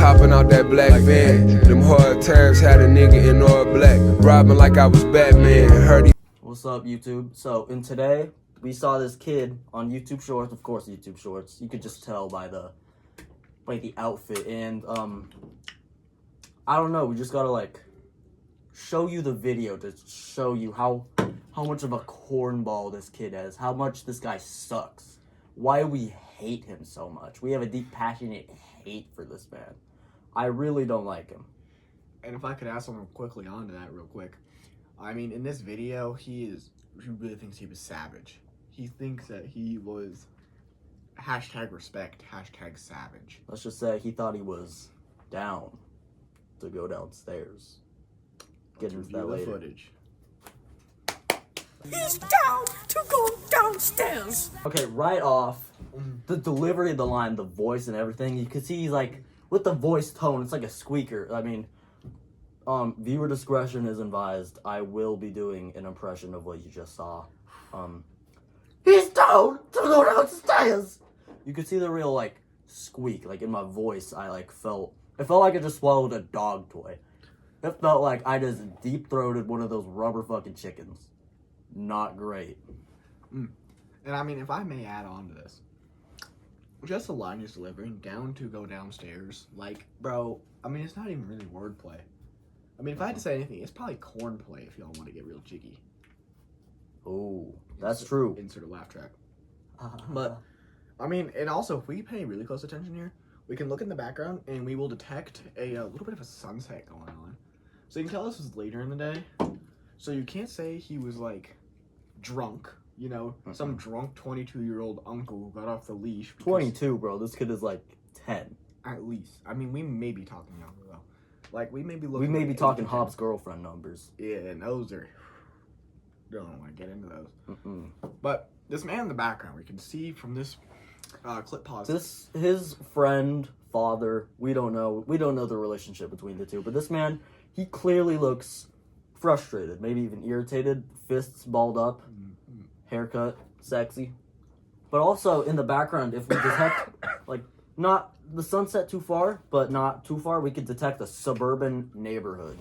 hopping out that black van. Them hard times had a nigga in all black, robbing like I was Batman. Heard he. What's up, YouTube? So, in today, we saw this kid on YouTube Shorts. Of course, YouTube Shorts. You could just tell by the outfit. And, I don't know. We just gotta, show you the video to show you how much of a cornball this kid is. How much this guy sucks. Why we hate him so much. We have a deep, passionate hate for this man. I really don't like him. And if I could add something quickly onto that real quick. I mean, in this video, he really thinks he was savage. He thinks that he was #respect, #savage. Let's just say he thought he was down to go downstairs. Get into that later. Footage. He's down to go downstairs. Okay, right off, the delivery of the line, the voice and everything, you can see he's with the voice tone, it's like a squeaker. I mean, viewer discretion is advised. I will be doing an impression of what you just saw. He's down to go downstairs. You could see the real, squeak, in my voice. It felt like I just swallowed a dog toy. It felt like I just deep-throated one of those rubber fucking chickens. Not great. And I mean, if I may add on to this, just the line he's delivering, down to go downstairs, bro, I mean, it's not even really wordplay. I mean, if I had to say anything, it's probably cornplay if y'all want to get real jiggy. Oh, that's true. Insert a laugh track. But, I mean, and also, if we pay really close attention here, we can look in the background and we will detect a little bit of a sunset going on. So you can tell this was later in the day. So you can't say he was, drunk, some drunk 22-year-old uncle who got off the leash. 22, bro. This kid is 10. At least. I mean, we may be talking younger, though. We may be looking. We may at be talking Hobbs' girlfriend numbers. Yeah, and those are. Don't want to get into those. But this man in the background, we can see from this clip pause. His friend, father. We don't know. We don't know the relationship between the two. But this man, he clearly looks frustrated, maybe even irritated. Fists balled up, haircut, sexy. But also in the background, if we detect not the sunset too far, but not too far, we could detect a suburban neighborhood.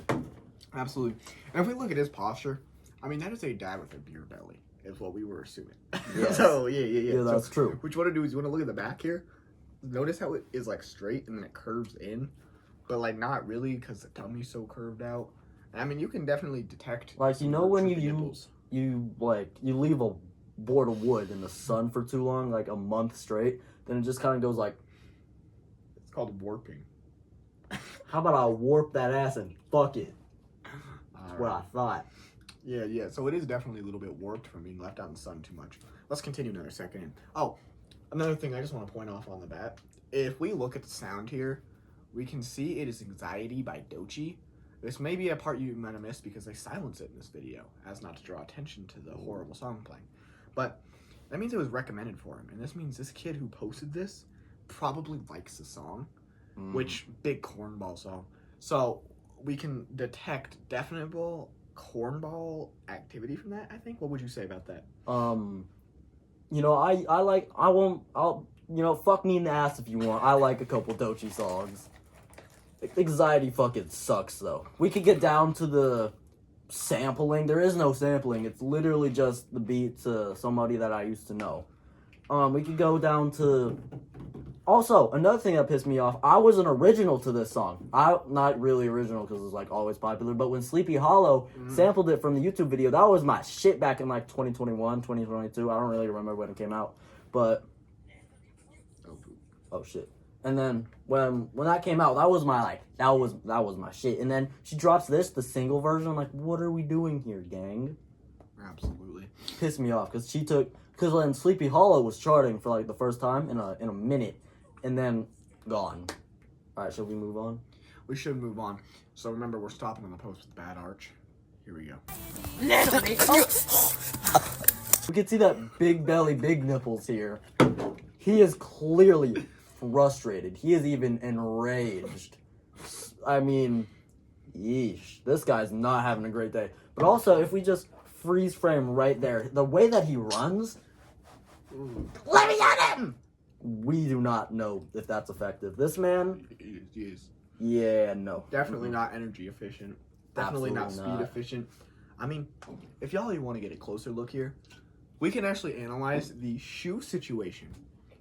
Absolutely. And if we look at his posture, I mean, that is a dad with a beer belly, is what we were assuming. Yes. So, yeah. Yeah, that's true. What you want to do is you want to look at the back here. Notice how it is, straight and then it curves in. But, not really because the tummy's so curved out. And, I mean, you can definitely detect. When you leave a board of wood in the sun for too long, a month straight, then it just kind of goes It's called warping. How about I warp that ass and fuck it? That's what I thought. Yeah. So it is definitely a little bit warped from being left out in the sun too much. Let's continue another second. Oh, another thing I just want to point off on the bat. If we look at the sound here, we can see it is Anxiety by Doechii. This may be a part you might have missed because they silence it in this video, as not to draw attention to the horrible song playing. But that means it was recommended for him. And this means this kid who posted this probably likes the song, which big cornball song. So we can detect definable cornball activity from that, I think. What would you say about that? Fuck me in the ass if you want. I like a couple Doechii songs. Anxiety fucking sucks, though. We could get down to the sampling. There is no sampling. It's literally just the beat to somebody that I used to know. We could go down to... Also, another thing that pissed me off, I was an original to this song. Not really original because it's always popular, but when Sleepy Hollow sampled it from the YouTube video, that was my shit back in 2021, 2022. I don't really remember when it came out, but... Oh shit. And then when that came out, that was my that was my shit. And then she drops the single version. I'm what are we doing here, gang? Absolutely. Pissed me off because when Sleepy Hollow was charting for the first time in a minute, and then gone. All right, shall we move on? We should move on. So remember, we're stopping on the post with Bad Arch. Here we go. We can see that big belly, big nipples here. He is clearly frustrated. He is even enraged. I mean, yeesh. This guy's not having a great day. But also, if we just freeze frame right there, the way that he runs, let me at him! we do not know if that's effective. This man, Yes. yeah, no. Definitely not energy efficient. Definitely not speed Absolutely not. efficient. I mean, if y'all want to get a closer look here, we can actually analyze the shoe situation.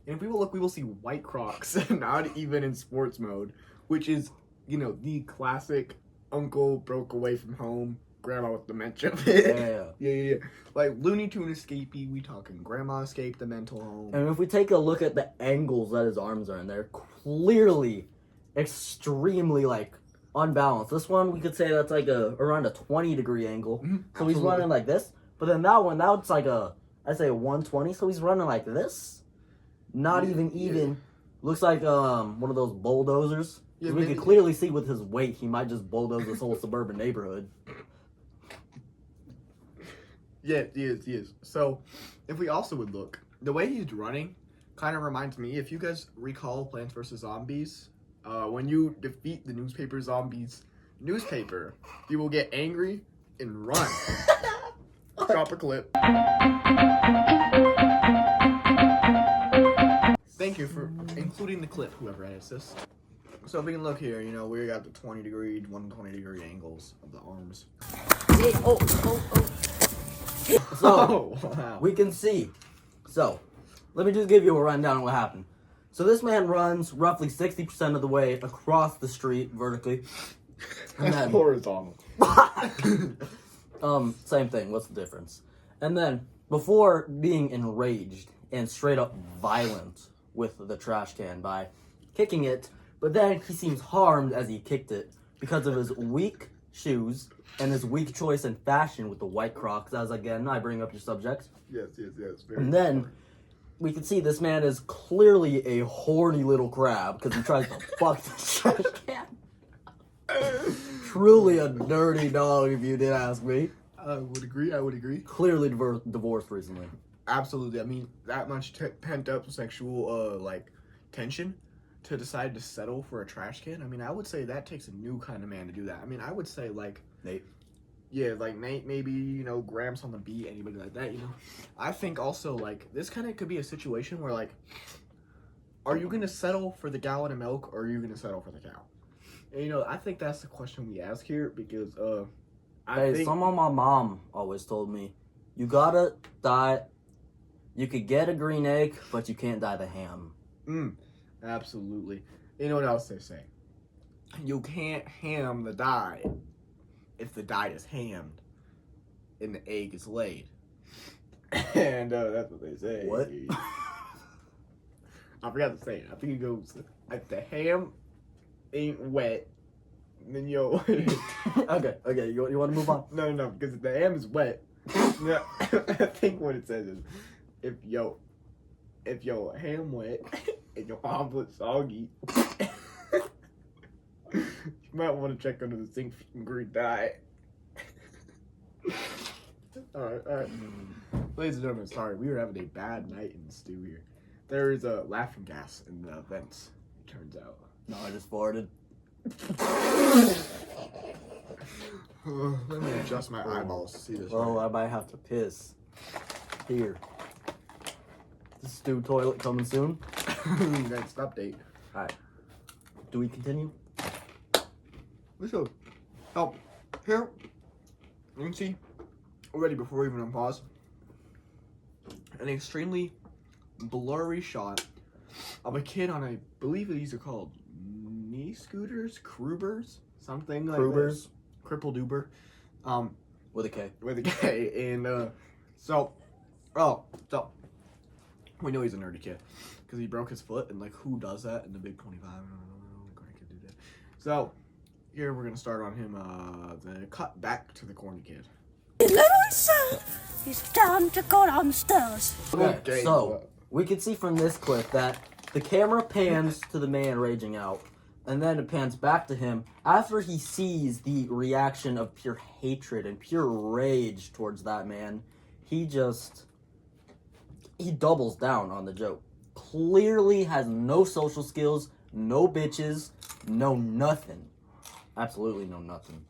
And if we will look, we will see white Crocs, not even in sports mode, which is, you know, the classic uncle broke away from home, grandma with dementia. Yeah. Like Looney Tune escapee, we talking grandma escaped the mental home. And if we take a look at the angles that his arms are in, they're clearly extremely, like, unbalanced. This one, we could say that's like around a 20-degree angle. So he's Absolutely. running like this. But then that one, that's like I'd say a 120. So he's running like this. Not even. Looks like one of those bulldozers. Yeah, We maybe- can clearly see with his weight, he might just bulldoze this whole suburban neighborhood. Yeah, he is. So, if we also would look, the way he's running kind of reminds me, if you guys recall Plants vs. Zombies, when you defeat the newspaper, you will get angry and run. Drop a clip. Thank you for including the clip, whoever edits this. So if we can look here, you know, we got the 20-degree, 120-degree angles of the arms. So, Oh, wow. we can see. So, let me just give you a rundown of what happened. So this man runs roughly 60% of the way across the street vertically. And then, Horizontal. same thing. What's the difference? And then, before being enraged and straight up violent with the trash can by kicking it, but then he seems harmed as he kicked it because of his weak shoes and his weak choice in fashion with the white Crocs, as again, I bring up your subject. Yes. Very And then, we can see this man is clearly a horny little crab because he tries to fuck the trash can. Truly a dirty dog, if you did ask me. I would agree. Clearly divorced recently. Absolutely. I mean, that much pent up sexual tension to decide to settle for a trash can. I mean, I would say that takes a new kind of man to do that. I mean, I would say like Nate. Yeah, like Nate, maybe, you know, Gramps on the beat, anybody like that, you know. I think also like this kind of could be a situation where like, are you gonna settle for the gallon of milk or are you gonna settle for the cow? And, you know, I think that's the question we ask here because I think Some of my mom always told me, you gotta die. You could get a green egg, but you can't dye the ham. Absolutely. You know what else they say? You can't ham the dye if the dye is hammed and the egg is laid. And that's what they say. What? I forgot to say it. I think it goes, if the ham ain't wet, then yo. Okay, you want to move on? No, because if the ham is wet, no, I think what it says is, if your ham wet and your omelet soggy, you might want to check under the sink for some green dye. Alright. Ladies and gentlemen, sorry, we were having a bad night in the stew here. There is a laughing gas in the vents, it turns out. No, I just farted. Let me adjust my eyeballs to see this. Oh, right. I might have to piss. Here. The stew toilet coming soon. Next update. Alright. Do we continue? Let's go. Oh, here. You can see already before we even unpause an extremely blurry shot of a kid on, I believe these are called knee scooters, Krubers, something like Krubers. that. Cripple Duber. With a K. With a K. And so we know he's a nerdy kid because he broke his foot, and like who does that in the Big 25? I don't know. Grandkid did that. So here we're gonna start on him. The cut back to the corny kid. Little son, it's time to go downstairs. Okay, So, well- we can see from this clip that the camera pans to the man raging out, and then it pans back to him after he sees the reaction of pure hatred and pure rage towards that man. He doubles down on the joke. Clearly has no social skills, no bitches, no nothing. Absolutely no nothing.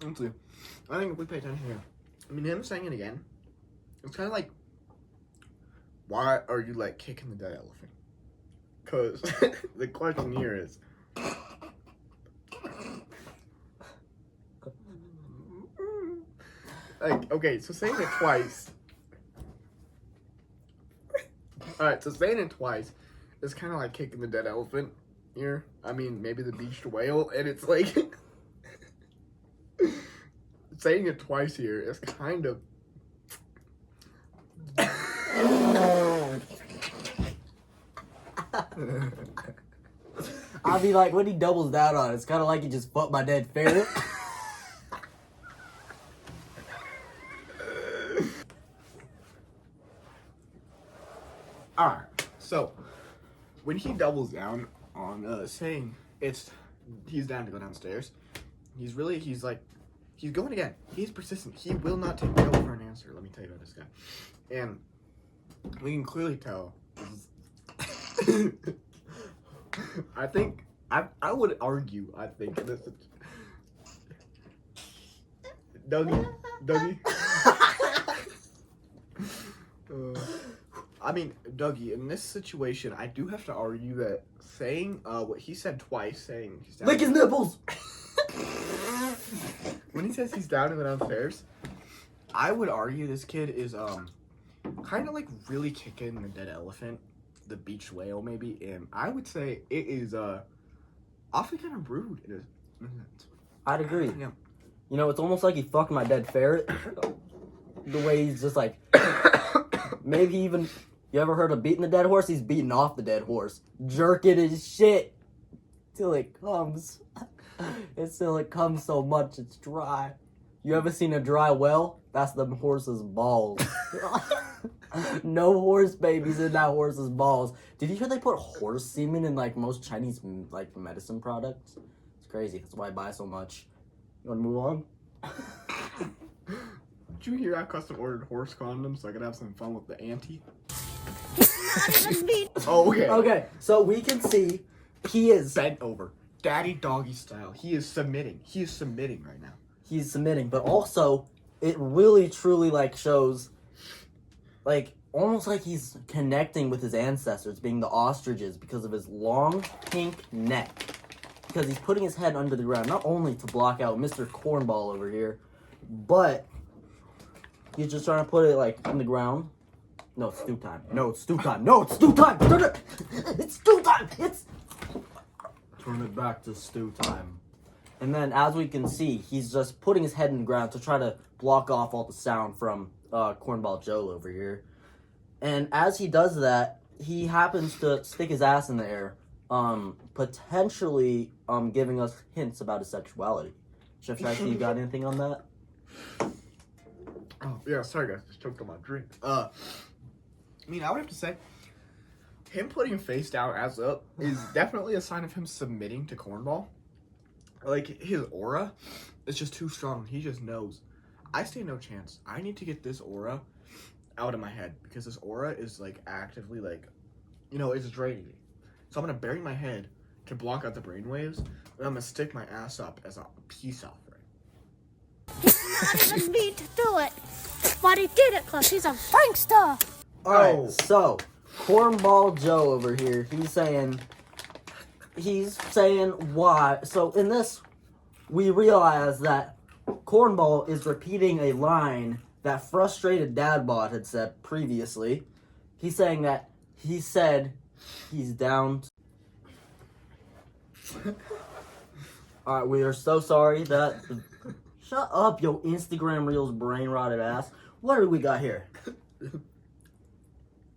Honestly, I think if we pay attention here, I mean, him saying it again, it's kind of like why are you like kicking the dead elephant? Because the question here is, like, okay, so saying it twice. Alright, so saying it twice is kind of like kicking the dead elephant here. I mean, maybe the beached whale, and it's like saying it twice here is kind of. I'll be like, when he doubles down on it, it's kind of like he just fucked my dead ferret. Alright, so when he doubles down on saying he's down to go downstairs, he's going again. He's persistent. He will not take no for an answer. Let me tell you about this guy. And we can clearly tell. I think I would argue. I think this. Dougie. I mean, Dougie, in this situation, I do have to argue that saying what he said twice, saying he's down. Lick his nipples! When he says he's down and downstairs, I would argue this kid is kind of like really kicking the dead elephant, the beached whale maybe, and I would say it is awfully kind of rude. It is. I'd agree. Yeah. You know, it's almost like he fucked my dead ferret. The way he's just like, maybe even, you ever heard of beating the dead horse? He's beating off the dead horse, jerking his shit till it comes. Until it comes so much it's dry. You ever seen a dry well? That's the horse's balls. No horse babies in that horse's balls. Did you hear they put horse semen in like most Chinese like medicine products? It's crazy. That's why I buy so much. You want to move on? Did you hear I custom ordered horse condoms so I could have some fun with the auntie? Not even me. Oh, okay. Okay, so we can see he is Bent over, daddy doggy style. He is submitting. He is submitting right now. he's submitting, but also it really truly like shows like almost like he's connecting with his ancestors, being the ostriches, because of his long pink neck. Because he's putting his head under the ground, not only to block out Mr. Cornball over here, but he's just trying to put it like on the ground. No, it's stew time. No, it's stew time. No, it's stew time. It's stew time. It's turn it back to stew time. And then, as we can see, he's just putting his head in the ground to try to block off all the sound from Cornball Joe over here. And as he does that, he happens to stick his ass in the air, potentially giving us hints about his sexuality. Chef Shiesty, you got anything on that? Oh, yeah, sorry guys, just choked on my drink. I mean, I would have to say, him putting face down, ass up, is definitely a sign of him submitting to Cornball. Like, his aura is just too strong. He just knows. I stand no chance. I need to get this aura out of my head, because this aura is, like, actively, like, you know, it's draining me. So I'm going to bury my head to block out the brainwaves, and I'm going to stick my ass up as a peace offering. Not even me to do it. But he did it because he's a prankster. Alright, so Cornball Joe over here, he's saying why. So in this, we realize that Cornball is repeating a line that Frustrated Dadbot had said previously. He's saying that he said he's down. Alright, we are so sorry that. Shut up, yo Instagram Reels brain rotted ass. What do we got here?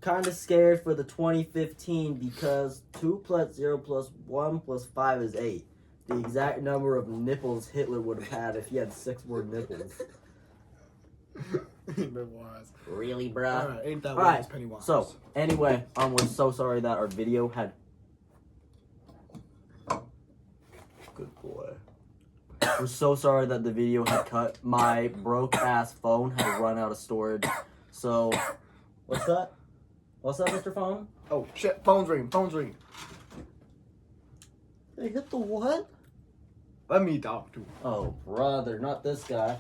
Kind of scared for the 2015 because 2 plus 0 plus 1 plus 5 is 8. The exact number of nipples Hitler would have had if he had 6 more nipples. Really, bruh? Alright, ain't that Alright, wise, Pennywise. so, anyway, we're so sorry that our video had... Good boy. We're so sorry that the video had cut. My broke-ass phone had run out of storage. So, what's that? What's that, Mr. Phone? Oh, shit, phone's ringing, They hit the what? Let me talk to him. Oh, brother, not this guy.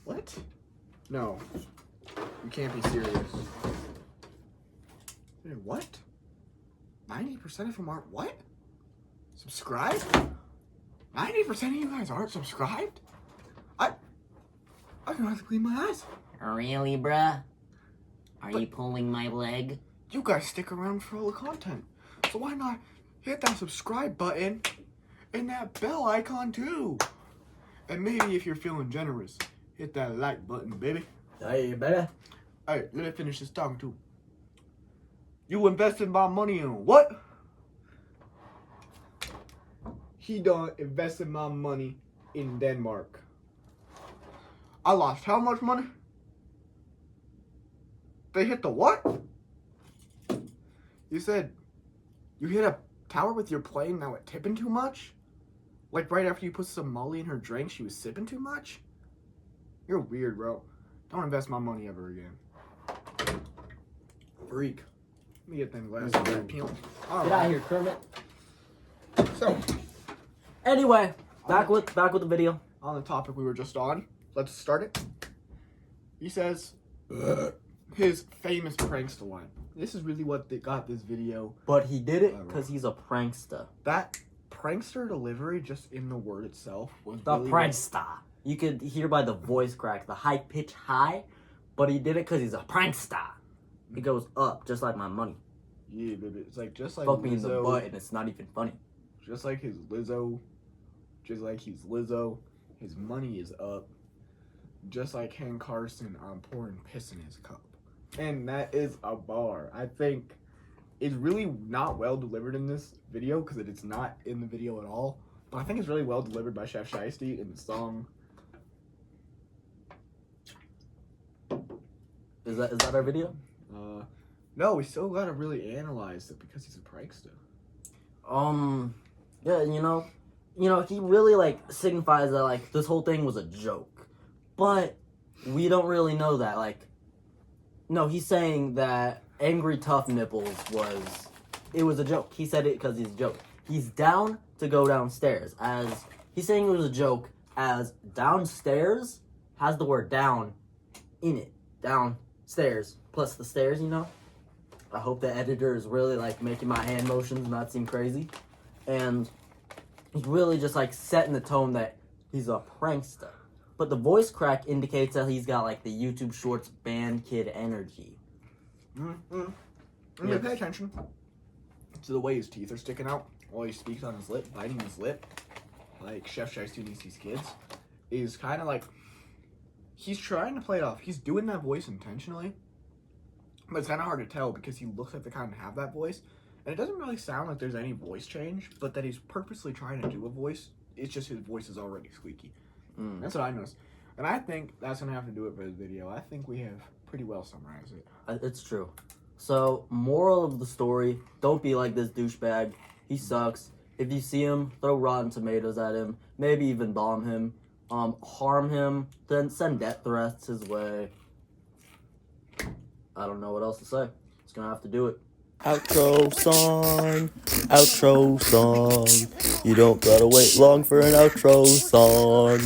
What? No. You can't be serious. Wait, what? 90% of them aren't what? Subscribed? 90% of you guys aren't subscribed? I'm gonna have to clean my eyes. Really, bruh? Are But- you pulling my leg? You guys stick around for all the content. So why not hit that subscribe button and that bell icon too? And maybe if you're feeling generous, hit that like button, baby. Hey, baby. Alright, let me finish this talking too. You invested my money in what? He done invested my money in Denmark. I lost how much money? They hit the what? You said you hit a tower with your plane that went tipping too much? Like right after you put some Molly in her drink, she was sipping too much? You're weird, bro. Don't invest my money ever again. Freak. Let me get them glasses back. Peel. Get out of here, Kermit. So, Anyway, back with the video. on the topic we were just on, let's start it. He says his famous prankster line. This is really what they got this video. But he did it because he's a prankster. That prankster delivery, just in the word itself, was The really prankster. You could hear by the voice crack, the high pitch high, but he did it because he's a prankster. He goes up just like my money. Yeah, baby. It's like just like Fuck me in the Lizzo, butt, and it's not even funny. just like his Lizzo, just like he's Lizzo. His money is up. Just like Ken Carson, I'm pouring piss in his cup. And that is a bar. I think it's really not well delivered in this video because it's not in the video at all. But I think it's really well delivered by Chef Shiesty in the song. Is that our video? No, we still gotta really analyze it because he's a prankster. Yeah, you know, he really like signifies that like this whole thing was a joke, but we don't really know that. Like, no, he's saying that Angry Tough Nipples was a joke. He said it because he's a joke. He's down to go downstairs, as he's saying it was a joke, as downstairs has the word down in it. Downstairs plus the stairs, you know. I hope the editor is really like making my hand motions not seem crazy. And he's really just like setting the tone that he's a prankster. But the voice crack indicates that he's got like the YouTube Shorts band kid energy. Yeah. Pay attention to the way his teeth are sticking out while he speaks on his lip, biting his lip, like Chef Shiesty needs these kids. Is kind of like he's trying to play it off. He's doing that voice intentionally, but it's kind of hard to tell because he looks like they kind of have that voice. And it doesn't really sound like there's any voice change, but that he's purposely trying to do a voice. It's just his voice is already squeaky. That's what I noticed. And I think that's going to have to do it for this video. I think we have pretty well summarized it. It's true. So, moral of the story, don't be like this douchebag. He sucks. If you see him, throw Rotten Tomatoes at him. Maybe even bomb him. Harm him. Then send death threats his way. I don't know what else to say. Just gonna have to do it. Outro song. You don't gotta wait long for an outro song.